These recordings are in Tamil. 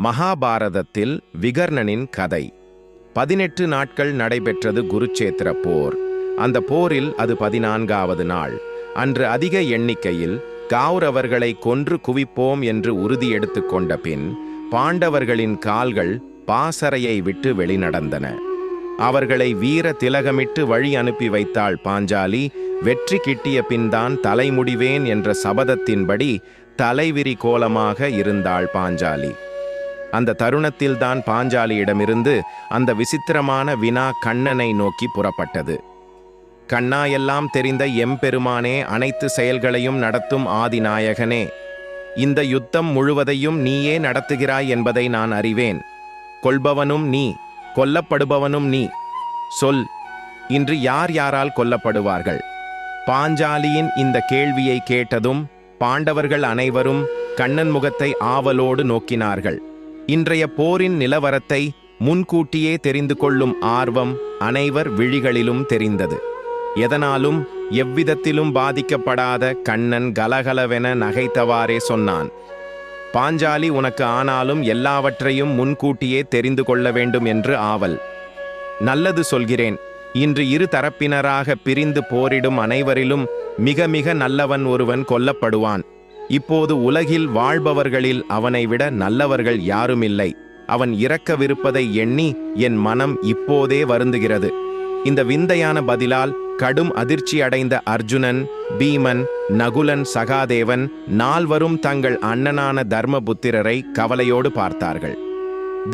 மகாபாரதத்தில் விகர்ணனின் கதை. 18 நாட்கள் நடைபெற்றது குருச்சேத்திர போர். அந்த போரில் அது 14வது நாள். அன்று அதிக எண்ணிக்கையில் கௌரவர்களை கொன்று குவிப்போம் என்று உறுதி எடுத்துக்கொண்ட பின் பாண்டவர்களின் கால்கள் பாசறையை விட்டு வெளிநடந்தன. அவர்களை வீர திலகமிட்டு வழி அனுப்பி வைத்தாள் பாஞ்சாலி. வெற்றி கிட்டிய பின்தான் தலைமுடிவேன் என்ற சபதத்தின்படி தலைவிரி கோலமாக இருந்தாள் பாஞ்சாலி. அந்த தருணத்தில்தான் பாஞ்சாலியிடமிருந்து அந்த விசித்திரமான வினா கண்ணனை நோக்கி புறப்பட்டது. கண்ணா, எல்லாம் தெரிந்த எம்பெருமானே, அனைத்து செயல்களையும் நடத்தும் ஆதிநாயகனே, இந்த யுத்தம் முழுவதையும் நீயே நடத்துகிறாய் என்பதை நான் அறிவேன். கொல்பவனும் நீ, கொல்லப்படுபவனும் நீ. சொல், இன்று யார் யாரால் கொல்லப்படுவார்கள்? பாஞ்சாலியின் இந்த கேள்வியை கேட்டதும் பாண்டவர்கள் அனைவரும் கண்ணன் முகத்தை ஆவலோடு நோக்கினார்கள். இன்றைய போரின் நிலவரத்தை முன்கூட்டியே தெரிந்து கொள்ளும் ஆர்வம் அனைவர் விழிகளிலும் தெரிந்தது. எதனாலும் எவ்விதத்திலும் பாதிக்கப்படாத கண்ணன் கலகலவென நகைத்தவாறே சொன்னான். பாஞ்சாலி, உனக்கு ஆனாலும் எல்லாவற்றையும் முன்கூட்டியே தெரிந்து கொள்ள வேண்டும் என்று ஆவல். நல்லது சொல்கிறேன். இன்று இரு தரப்பினராக பிரிந்து போரிடும் அனைவரிலும் மிக மிக நல்லவன் ஒருவன் கொல்லப்படுவான். இப்போது உலகில் வாழ்பவர்களில் அவனை விட நல்லவர்கள் யாருமில்லை. அவன் இறக்கவிருப்பதை எண்ணி என் மனம் இப்போதே வருந்துகிறது. இந்த விந்தையான பதிலால் கடும் அதிர்ச்சி அடைந்த அர்ஜுனன், பீமன், நகுலன், சகாதேவன் நால்வரும் தங்கள் அண்ணனான தர்மபுத்திரரை கவலையோடு பார்த்தார்கள்.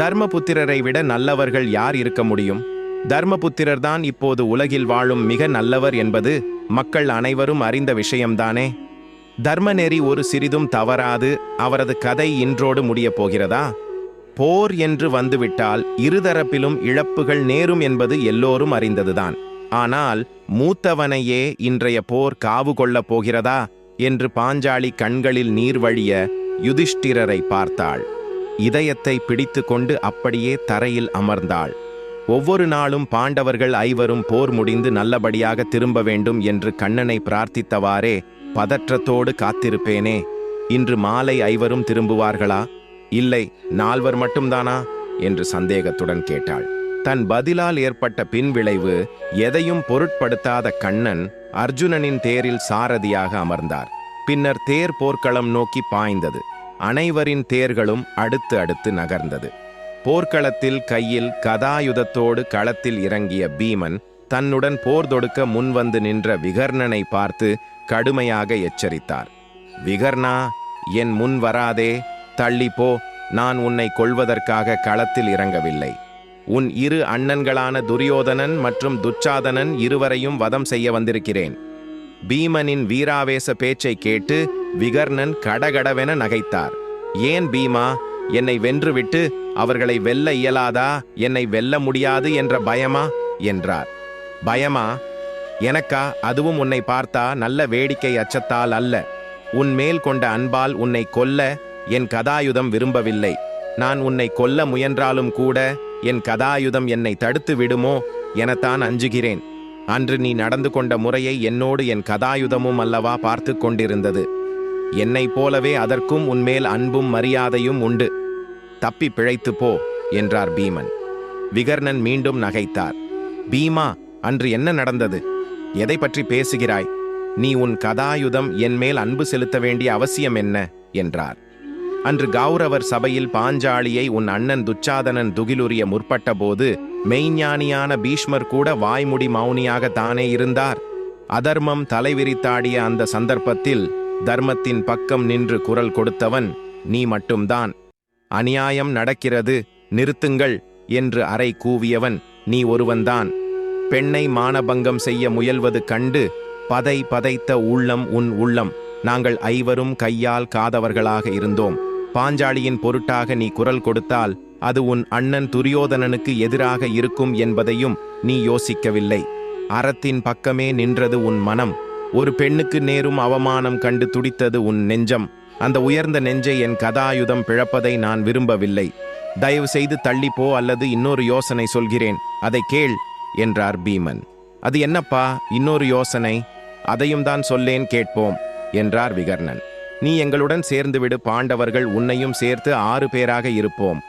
தர்மபுத்திரரை விட நல்லவர்கள் யார் இருக்க முடியும்? தர்மபுத்திரர்தான் இப்போது உலகில் வாழும் மிக நல்லவர் என்பது மக்கள் அனைவரும் அறிந்த விஷயம்தானே. தர்மநெறி ஒரு சிறிதும் தவறாது. அவரது கதை இன்றோடு முடியப் போகிறதா? போர் என்று வந்துவிட்டால் இருதரப்பிலும் இழப்புகள் நேரும் என்பது எல்லோரும் அறிந்ததுதான். ஆனால் மூத்தவனையே இன்றைய போர் காவு கொள்ளப் போகிறதா என்று பாஞ்சாலி கண்களில் நீர் வழிய யுதிஷ்டிரரை பார்த்தாள். இதயத்தை பிடித்து கொண்டு அப்படியே தரையில் அமர்ந்தாள். ஒவ்வொரு நாளும் பாண்டவர்கள் ஐவரும் போர் முடிந்து நல்லபடியாக திரும்ப வேண்டும் என்று கண்ணனை பிரார்த்தித்தவாறே பதற்றத்தோடு காத்திருப்பேனே. இன்று மாலை ஐவரும் திரும்புவார்களா, இல்லை நால்வர் மட்டும்தானா என்று சந்தேகத்துடன் கேட்டாள். தன் பதிலால் ஏற்பட்ட பின்விளைவு எதையும் பொருட்படுத்தாத கண்ணன் அர்ஜுனனின் தேரில் சாரதியாக அமர்ந்தார். பின்னர் தேர் போர்க்களம் நோக்கி பாய்ந்தது. அனைவரின் தேர்களும் அடுத்து அடுத்து நகர்ந்தது. போர்க்களத்தில் கையில் கதாயுதத்தோடு களத்தில் இறங்கிய பீமன் தன்னுடன் போர் தொடுக்க முன்வந்து நின்ற விகர்ணனை பார்த்து கடுமையாக எச்சரித்தார். விகர்ணா, என் முன் வராதே, தள்ளிப்போ. நான் உன்னை கொல்வதற்காக களத்தில் இறங்கவில்லை. உன் இரு அண்ணன்களான துரியோதனன் மற்றும் துச்சாதனன் இருவரையும் வதம் செய்ய வந்திருக்கிறேன். பீமனின் வீராவேச பேச்சை கேட்டு விகர்ணன் கடகடவென நகைத்தார். ஏன் பீமா, என்னை வென்றுவிட்டு அவர்களை வெல்ல இயலாதா? என்னை வெல்ல முடியாது என்ற பயமா என்றார். பயமா? எனக்கா? அதுவும் உன்னை பார்த்தா நல்ல வேடிக்கை அச்சத்தால் அல்ல. உன் மேல் கொண்ட அன்பால் உன்னை கொல்ல என் கதாயுதம் விரும்பவில்லை. நான் உன்னை கொல்ல முயன்றாலும் கூட என் கதாயுதம் என்னை தடுத்து விடுமோ எனத்தான் அஞ்சுகிறேன். அன்று நீ நடந்து கொண்ட முறையை என்னோடு என் கதாயுதமும் அல்லவா பார்த்து கொண்டிருந்தது. என்னைப் போலவே அதற்கும் உன்மேல் அன்பும் மரியாதையும் உண்டு. தப்பி பிழைத்து போ என்றார் பீமன். விகர்ணன் மீண்டும் நகைத்தார். பீமா, அன்று என்ன நடந்தது? எதை பற்றி பேசுகிறாய்? நீ உன் கதாயுதம் என் மேல் அன்பு செலுத்த வேண்டிய அவசியம் என்ன என்றார். அன்று கௌரவர் சபையில் பாஞ்சாலியை உன் அண்ணன் துச்சாதனன் துகிலுரிய முற்பட்ட போது மெய்ஞானியான பீஷ்மர் கூட வாய்முடி மௌனியாக தானே இருந்தார். அதர்மம் தலைவிரித்தாடிய அந்த சந்தர்ப்பத்தில் தர்மத்தின் பக்கம் நின்று குரல் கொடுத்தவன் நீ மட்டும்தான். அநியாயம் நடக்கிறது, நிறுத்துங்கள் என்று அறை கூவியவன் நீ ஒருவன்தான். பெண்ணை மானபங்கம் செய்ய முயல்வது கண்டு பதை பதைத்த உள்ளம் உன் உள்ளம். நாங்கள் ஐவரும் கையால் காதவர்களாக இருந்தோம். பாஞ்சாலியின் பொருட்டாக நீ குரல் கொடுத்தால் அது உன் அண்ணன் துரியோதனனுக்கு எதிராக இருக்கும் என்பதையும் நீ யோசிக்கவில்லை. அறத்தின் பக்கமே நின்றது உன் மனம். ஒரு பெண்ணுக்கு நேரும் அவமானம் கண்டு துடித்தது உன் நெஞ்சம். அந்த உயர்ந்த நெஞ்சை என் கதாயுதம் பிழப்பதை நான் விரும்பவில்லை. தயவு செய்து தள்ளிப்போ, அல்லது இன்னொரு யோசனை சொல்கிறேன், அதை கேள் என்றார் பீமன். அது என்னப்பா இன்னொரு யோசனை? அதையும் தான் சொல்லேன், கேட்போம் என்றார் விகர்ணன். நீ எங்களுடன் சேர்ந்துவிடு, பாண்டவர்கள் உன்னையும் சேர்த்து 6 பேராக இருப்போம்.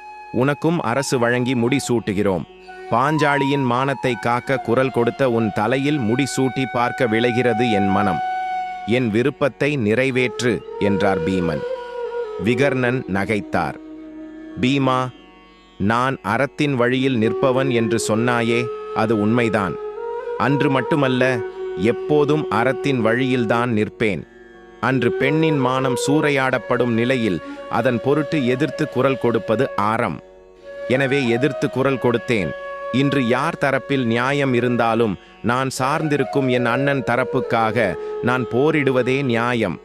உனக்கும் அரசு வழங்கி முடி சூட்டுகிறோம். பாஞ்சாலியின் மானத்தை காக்க குரல் கொடுத்த உன் தலையில் முடி சூட்டி பார்க்க விளைகிறது என் மனம். என் விருப்பத்தை நிறைவேற்று என்றார் பீமன். விகர்ணன் நகைத்தார். பீமா, நான் அறத்தின் வழியில் நிற்பவன் என்று சொன்னாயே, அது உண்மைதான். அன்று மட்டுமல்ல, எப்போதும் அறத்தின் வழியில்தான் நிற்பேன். அன்று பெண்ணின் மானம் சூறையாடப்படும் நிலையில் அதன் பொருட்டு எதிர்த்து குரல் கொடுப்பது அறம். எனவே எதிர்த்து குரல் கொடுத்தேன். இன்று யார் தரப்பில் நியாயம் இருந்தாலும் நான் சார்ந்திருக்கும் என் அண்ணன் தரப்புக்காக நான் போரிடுவதே நியாயம்.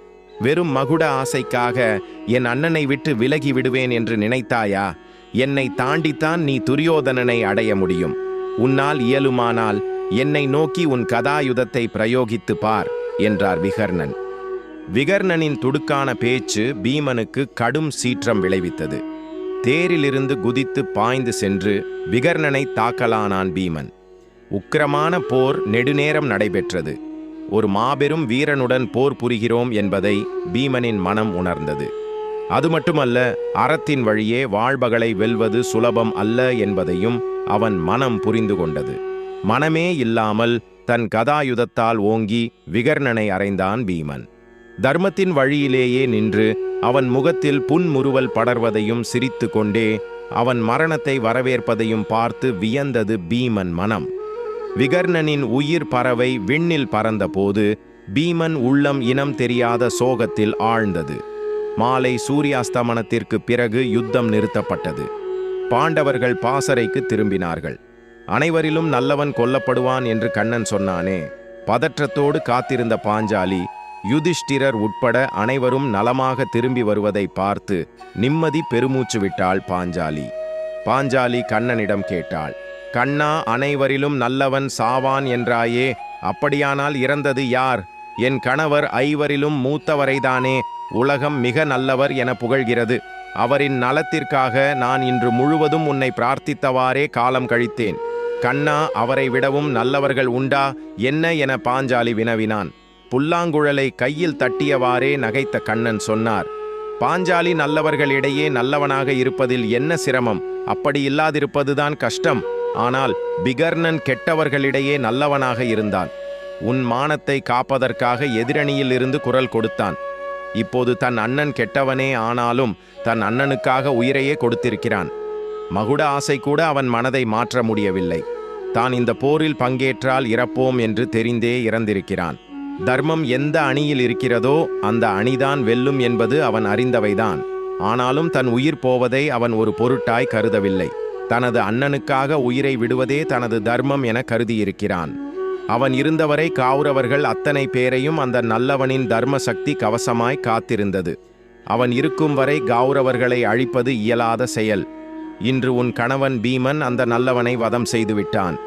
வெறும் மகுட ஆசைக்காக என் அண்ணனை விட்டு விலகி விடுவேன் என்று நினைத்தாயா? என்னை தாண்டித்தான் நீ துரியோதனனை அடைய முடியும். உன்னால் இயலுமானால் என்னை நோக்கி உன் கதாயுதத்தை பிரயோகித்து பார் என்றார் விகர்ணன். விகர்ணனின் துடுக்கான பேச்சு பீமனுக்கு கடும் சீற்றம் விளைவித்தது. தேரிலிருந்து குதித்து பாய்ந்து சென்று விகர்ணனை தாக்கலானான் பீமன். உக்கிரமான போர் நெடுநேரம் நடைபெற்றது. ஒரு மாபெரும் வீரனுடன் போர் புரிகிறோம் என்பதை பீமனின் மனம் உணர்ந்தது. அது மட்டுமல்ல, அறத்தின் வழியே வாழ்பகளை வெல்வது சுலபம் அல்ல என்பதையும் அவன் மனம் புரிந்து கொண்டது. மனமே இல்லாமல் தன் கதாயுதத்தால் ஓங்கி விகர்ணனை அறைந்தான் பீமன். தர்மத்தின் வழியிலேயே நின்று அவன் முகத்தில் புன்முறுவல் படர்வதையும் சிரித்து கொண்டே அவன் மரணத்தை வரவேற்பதையும் பார்த்து வியந்தது பீமன் மனம். விகர்ணனின் உயிர் பறவை விண்ணில் பறந்தபோது பீமன் உள்ளம் இனம் தெரியாத சோகத்தில் ஆழ்ந்தது. மாலை சூரியாஸ்தமனத்திற்கு பிறகு யுத்தம் நிறுத்தப்பட்டது. பாண்டவர்கள் பாசறைக்கு திரும்பினார்கள். அனைவரிலும் நல்லவன் கொல்லப்படுவான் என்று கண்ணன் சொன்னானே. பதற்றத்தோடு காத்திருந்த பாஞ்சாலி, யுதிஷ்டிரர் உட்பட அனைவரும் நலமாக திரும்பி வருவதை பார்த்து நிம்மதி பெருமூச்சு விட்டாள் பாஞ்சாலி. பாஞ்சாலி கண்ணனிடம் கேட்டாள், கண்ணா, அனைவரிலும் நல்லவன் சாவான் என்றாயே, அப்படியானால் இறந்தது யார்? என் கணவர் ஐவரிலும் மூத்தவரைதானே உலகம் மிக நல்லவர் என புகழ்கிறது. அவரின் நலத்திற்காக நான் இன்று முழுவதும் உன்னை பிரார்த்தித்தவாறே காலம் கழித்தேன். கண்ணா, அவரை விடவும் நல்லவர்கள் உண்டா என்ன என பாஞ்சாலி வினவினான். புல்லாங்குழலை கையில் தட்டியவாறே நகைத்த கண்ணன் சொன்னார், பாஞ்சாலி நல்லவர்களிடையே நல்லவனாக இருப்பதில் என்ன சிரமம்? அப்படி இல்லாதிருப்பதுதான் கஷ்டம். ஆனால் விகர்ணன் கெட்டவர்களிடையே நல்லவனாக இருந்தான். உன் மானத்தை காப்பதற்காக எதிரணியில் இருந்து குரல் கொடுத்தான். இப்போது தன் அண்ணன் கெட்டவனே ஆனாலும் தன் அண்ணனுக்காக உயிரையே கொடுத்திருக்கிறான். மகுட ஆசை கூட அவன் மனதை மாற்ற முடியவில்லை. தான் இந்த போரில் பங்கேற்றால் இறப்போம் என்று தெரிந்தே இறந்திருக்கிறான். தர்மம் எந்த அணியில் இருக்கிறதோ அந்த அணிதான் வெல்லும் என்பது அவன் அறிந்தவைதான். ஆனாலும் தன் உயிர் போவதை அவன் ஒரு பொருட்டாய் கருதவில்லை. தனது அண்ணனுக்காக உயிரை விடுவதே தனது தர்மம் என கருதியிருக்கிறான். அவன் இருந்தவரை கௌரவர்கள் அத்தனை பேரையும் அந்த நல்லவனின் தர்ம சக்தி கவசமாய் காத்திருந்தது. அவன் இருக்கும் வரை கௌரவர்களை அழிப்பது இயலாத செயல். இன்று உன் கணவன் பீமன் அந்த நல்லவனை வதம் செய்துவிட்டான்.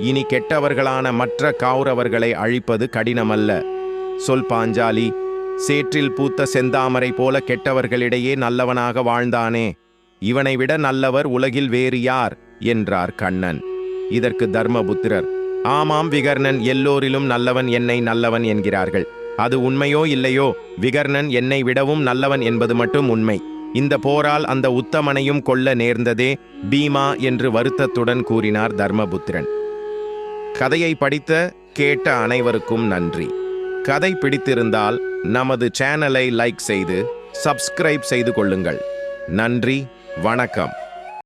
இனி கெட்டவர்களான மற்ற கௌரவர்களை அழிப்பது கடினமல்ல. சொல் பாஞ்சாலி, சேற்றில் பூத்த செந்தாமரை போல கெட்டவர்களிடையே நல்லவனாக வாழ்ந்தானே, இவனை விட நல்லவர் உலகில் வேறு யார் என்றார் கண்ணன். இதற்கு தர்மபுத்திரர், ஆமாம் விகர்ணன் எல்லோரிலும் நல்லவன், என்னை நல்லவன் என்கிறார்கள். அது உண்மையோ இல்லையோ, விகர்ணன் என்னை விடவும் நல்லவன் என்பது மட்டும் உண்மை. இந்த போரால் அந்த உத்தமனையும் கொல்ல நேர்ந்ததே பீமா என்று வருத்தத்துடன் கூறினார் தர்மபுத்திரன். கதையை படித்த கேட்ட அனைவருக்கும் நன்றி. கதை பிடித்திருந்தால் நமது சேனலை லைக் செய்து சப்ஸ்கிரைப் செய்து கொள்ளுங்கள். நன்றி, வணக்கம்.